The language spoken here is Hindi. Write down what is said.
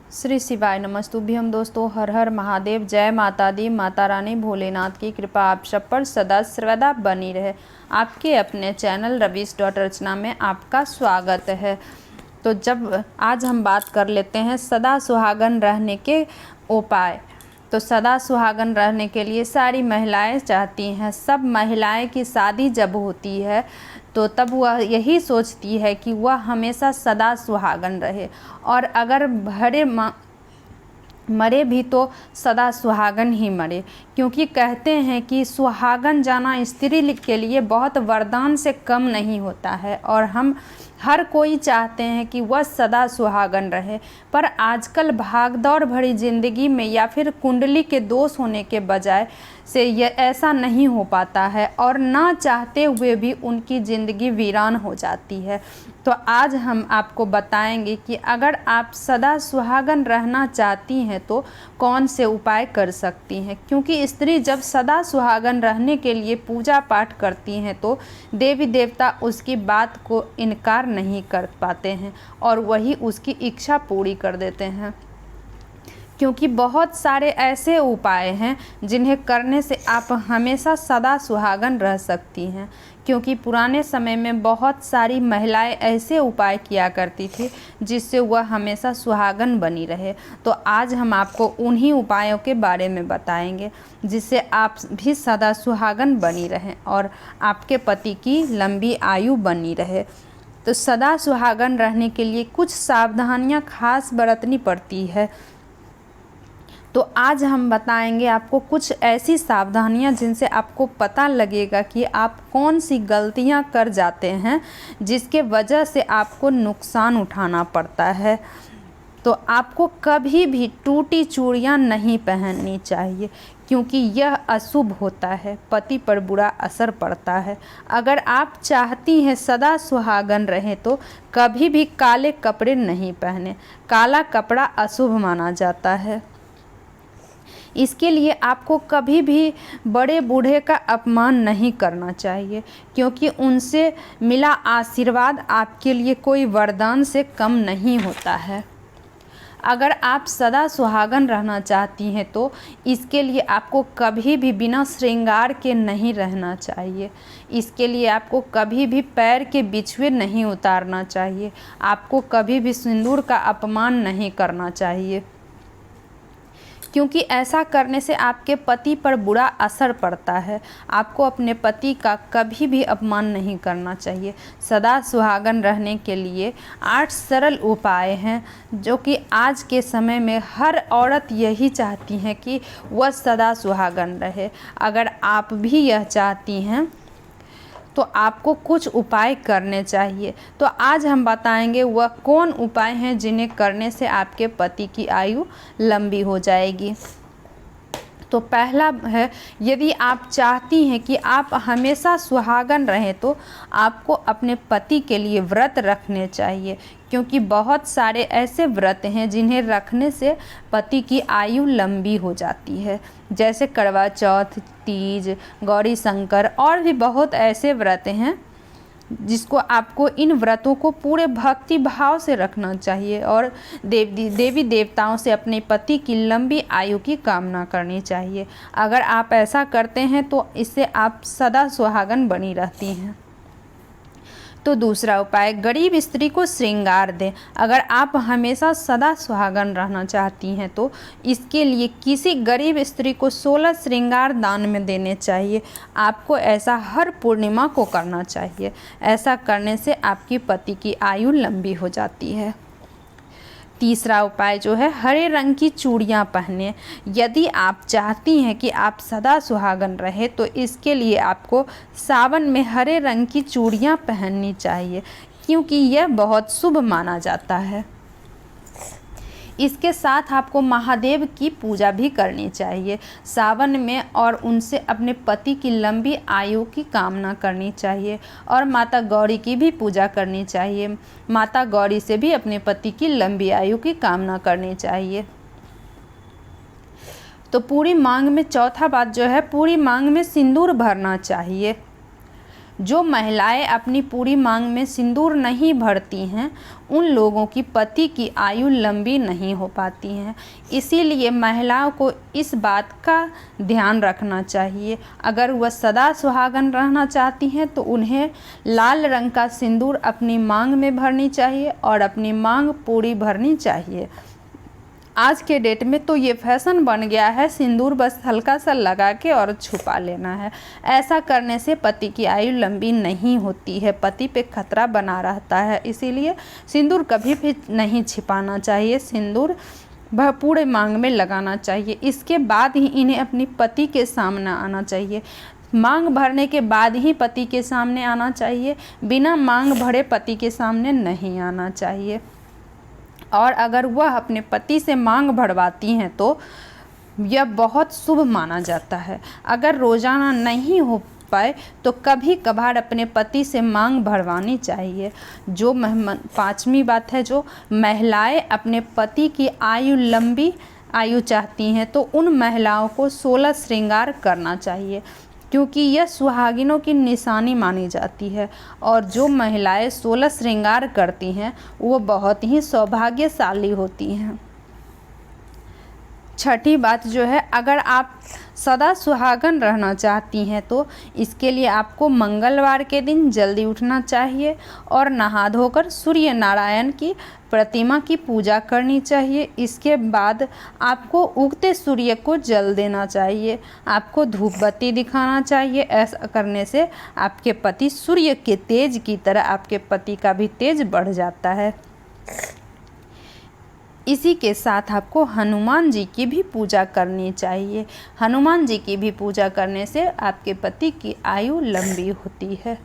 श्री शिवाय नमस्तुभ्यम। दोस्तों, हर हर महादेव, जय माता दी। माता रानी भोलेनाथ की कृपा आप सब पर सदा सर्वदा बनी रहे। आपके अपने चैनल रवीश रचना में आपका स्वागत है। तो आज हम बात कर लेते हैं सदा सुहागन रहने के उपाय। तो सदा सुहागन रहने के लिए सारी महिलाएं चाहती हैं। सब महिलाएं की शादी जब होती है तो तब वह यही सोचती है कि वह हमेशा सदा सुहागन रहे, और अगर मरे भी तो सदा सुहागन ही मरे, क्योंकि कहते हैं कि सुहागन जाना स्त्री के लिए बहुत वरदान से कम नहीं होता है, और हम हर कोई चाहते हैं कि वह सदा सुहागन रहे। पर आजकल भागदौड़ भरी ज़िंदगी में या फिर कुंडली के दोष होने के बजाय से यह ऐसा नहीं हो पाता है, और ना चाहते हुए भी उनकी ज़िंदगी वीरान हो जाती है। तो आज हम आपको बताएंगे कि अगर आप सदा सुहागन रहना चाहती हैं तो कौन से उपाय कर सकती हैं, क्योंकि स्त्री जब सदा सुहागन रहने के लिए पूजा पाठ करती हैं तो देवी देवता उसकी बात को इनकार नहीं कर पाते हैं और वही उसकी इच्छा पूरी कर देते हैं। क्योंकि बहुत सारे ऐसे उपाय हैं जिन्हें करने से आप हमेशा सदा सुहागन रह सकती हैं, क्योंकि पुराने समय में बहुत सारी महिलाएं ऐसे उपाय किया करती थी जिससे वह हमेशा सुहागन बनी रहे। तो आज हम आपको उन्हीं उपायों के बारे में बताएंगे जिससे आप भी सदा सुहागन बनी रहें और आपके पति की लंबी आयु बनी रहे। तो सदा सुहागन रहने के लिए कुछ सावधानियां खास बरतनी पड़ती है। तो आज हम बताएंगे आपको कुछ ऐसी सावधानियां जिनसे आपको पता लगेगा कि आप कौन सी गलतियां कर जाते हैं जिसके वजह से आपको नुकसान उठाना पड़ता है। तो आपको कभी भी टूटी चूड़ियां नहीं पहननी चाहिए, क्योंकि यह अशुभ होता है, पति पर बुरा असर पड़ता है। अगर आप चाहती हैं सदा सुहागन रहे तो कभी भी काले कपड़े नहीं पहने। काला कपड़ा अशुभ माना जाता है। इसके लिए आपको कभी भी बड़े बूढ़े का अपमान नहीं करना चाहिए, क्योंकि उनसे मिला आशीर्वाद आपके लिए कोई वरदान से कम नहीं होता है। अगर आप सदा सुहागन रहना चाहती हैं तो इसके लिए आपको कभी भी बिना श्रृंगार के नहीं रहना चाहिए। इसके लिए आपको कभी भी पैर के बिछुए नहीं उतारना चाहिए। आपको कभी भी सिंदूर का अपमान नहीं करना चाहिए, क्योंकि ऐसा करने से आपके पति पर बुरा असर पड़ता है। आपको अपने पति का कभी भी अपमान नहीं करना चाहिए। सदा सुहागन रहने के लिए 8 सरल उपाय हैं जो कि आज के समय में हर औरत यही चाहती हैं कि वह सदा सुहागन रहे। अगर आप भी यह चाहती हैं तो आपको कुछ उपाय करने चाहिए। तो आज हम बताएंगे वह कौन उपाय हैं जिन्हें करने से आपके पति की आयु लंबी हो जाएगी। तो पहला है, यदि आप चाहती हैं कि आप हमेशा सुहागन रहें तो आपको अपने पति के लिए व्रत रखने चाहिए, क्योंकि बहुत सारे ऐसे व्रत हैं जिन्हें रखने से पति की आयु लंबी हो जाती है, जैसे करवा चौथ, तीज, गौरी शंकर और भी बहुत ऐसे व्रत हैं जिसको आपको इन व्रतों को पूरे भक्ति भाव से रखना चाहिए और देवी देवताओं से अपने पति की लंबी आयु की कामना करनी चाहिए। अगर आप ऐसा करते हैं तो इससे आप सदा सुहागन बनी रहती हैं। तो दूसरा उपाय, गरीब स्त्री को श्रृंगार दें। अगर आप हमेशा सदा सुहागन रहना चाहती हैं तो इसके लिए किसी गरीब स्त्री को 16 श्रृंगार दान में देने चाहिए। आपको ऐसा हर पूर्णिमा को करना चाहिए। ऐसा करने से आपकी पति की आयु लंबी हो जाती है। तीसरा उपाय जो है, हरे रंग की चूड़ियाँ पहने। यदि आप चाहती हैं कि आप सदा सुहागन रहे तो इसके लिए आपको सावन में हरे रंग की चूड़ियाँ पहननी चाहिए, क्योंकि यह बहुत शुभ माना जाता है। इसके साथ आपको महादेव की पूजा भी करनी चाहिए सावन में, और उनसे अपने पति की लंबी आयु की कामना करनी चाहिए, और माता गौरी की भी पूजा करनी चाहिए। माता गौरी से भी अपने पति की लंबी आयु की कामना करनी चाहिए। तो पूरी मांग में चौथा बात जो है, पूरी मांग में सिंदूर भरना चाहिए। जो महिलाएं अपनी पूरी मांग में सिंदूर नहीं भरती हैं उन लोगों की पति की आयु लंबी नहीं हो पाती हैं। इसीलिए महिलाओं को इस बात का ध्यान रखना चाहिए। अगर वह सदा सुहागन रहना चाहती हैं तो उन्हें लाल रंग का सिंदूर अपनी मांग में भरनी चाहिए और अपनी मांग पूरी भरनी चाहिए। आज के डेट में तो ये फैशन बन गया है सिंदूर बस हल्का सा लगा के और छुपा लेना है। ऐसा करने से पति की आयु लंबी नहीं होती है, पति पे खतरा बना रहता है। इसीलिए सिंदूर कभी भी नहीं छिपाना चाहिए, सिंदूर वह पूरे मांग में लगाना चाहिए। इसके बाद ही इन्हें अपनी पति के सामने आना चाहिए। मांग भरने के बाद ही पति के सामने आना चाहिए, बिना मांग भरे पति के सामने नहीं आना चाहिए। और अगर वह अपने पति से मांग भरवाती हैं तो यह बहुत शुभ माना जाता है। अगर रोज़ाना नहीं हो पाए तो कभी कभार अपने पति से मांग भरवानी चाहिए। जो पांचवी बात है, जो महिलाएं अपने पति की लंबी आयु चाहती हैं तो उन महिलाओं को 16 श्रृंगार करना चाहिए, क्योंकि यह सुहागिनों की निशानी मानी जाती है। और जो महिलाएं 16 श्रृंगार करती हैं वो बहुत ही सौभाग्यशाली होती हैं। छठी बात जो है, अगर आप सदा सुहागन रहना चाहती हैं तो इसके लिए आपको मंगलवार के दिन जल्दी उठना चाहिए और नहा धोकर सूर्य नारायण की प्रतिमा की पूजा करनी चाहिए। इसके बाद आपको उगते सूर्य को जल देना चाहिए, आपको धूप बत्ती दिखाना चाहिए। ऐसा करने से आपके पति सूर्य के तेज की तरह आपके पति का भी तेज बढ़ जाता है। इसी के साथ आपको हनुमान जी की भी पूजा करनी चाहिए। हनुमान जी की भी पूजा करने से आपके पति की आयु लंबी होती है।